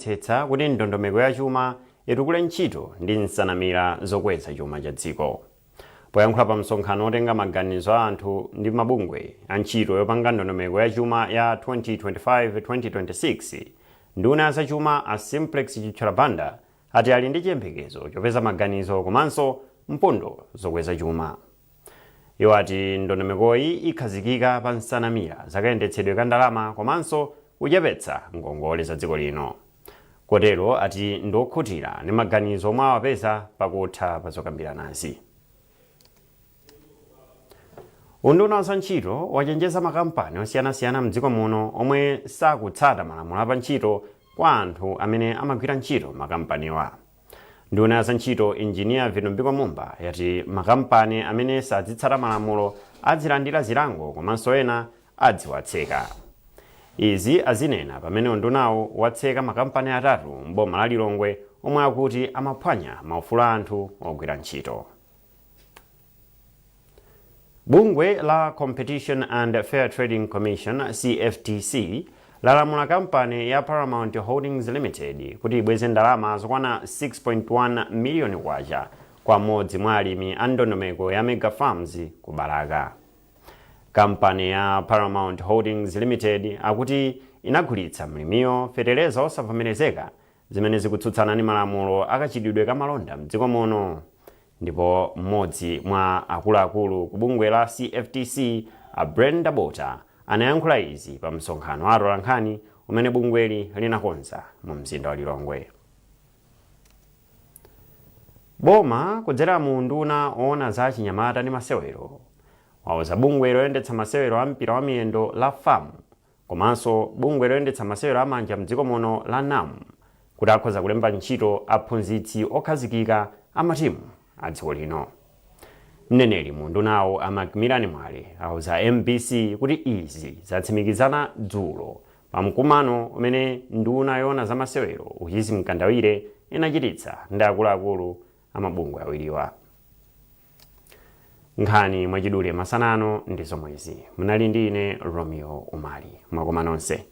kuonetsetsa kuti ndondomeko ya chuma itukule ntchito ndi nsanamira zokweza chuma cha dziko. Poyankhula pa msonkhano otenga maganizo a anthu ndi mabungwe a ntchito yopanga ndondomeko ya chuma ya 2025-2026, nduna ya zachuma a Simplex Chitchulapanda ati ali ndi chiyembekezo chopeza maganizo komanso mfundo zokweza chuma. Iwo ati ndondomekoyi ikhazikika pa nsanamira zakayendetsedwe ka ndalama komanso kuchepetsa ngongole za dziko lino. Kotero ati ndokhutira ndi maganizo omwe awapeza pakutha pa zokambiranazi. Unduna wa ntchito wachenjeza makampani osiyanasiyana mdziko muno omwe sakutsata malamulo a ntchito kwa anthu amene amagwira ntchito makampaniwa. Nduna ya ntchito Engineer Vinombiko Mumba yati makampani amene sadzitsata malamulo adzilandira zilango komanso ena adziwatseka. Izi azinena pamene undunawo watseka makampani atatu m'boma la Lilongwe omwe akuti amaphwanya maufulu a anthu ogwira ntchito. Bungwe la Competition and Fair Trading Commission CFTC lalamula kampani ya Paramount Holdings Limited kuti ibweze ndalama zokwana 6.1 miliyoni kwacha kwa mmodzi mwa alimi a ndondomeko ya Mega Farms ku Balaka. Kampani ya Paramount Holdings Limited akuti inagulitsa mlimiyo fetereza osavomerezeka zimene zikutsutsana ndi malamulo akachitidwe ka malonda mdziko muno. Ndipo mmodzi mwa akuluakulu ku bungwe la CFTC a Brenda Bota anayankhula izi pa msonkhano wa atolankhani umene bungweli linakonza mu mzinda wa Lilongwe. Boma kudzera mu nduna oona za chinyamata ndi masewero wauza bungwe loyendetsa masewero a mpira wa miyendo la FAM komanso bungwe loyendetsa masewero amanja mdziko muno la NAM kuti akhoza kulemba ntchito aphunzitsi okhazikika a matimu a dziko lino. Mneneri mu ndunawo a Macmillan Mwale auza MBC kuti izi zatsimikizana dzulo pa mkumano umene nduna yoona za masewero Uchisi Mkandawire inachititsa ndi akuluakulu a mabungwe awiriwa. Nkhani mwachidule masanano ndi zomwezi. Munali ndi ine Romeo Umali. Mwakoma nonse.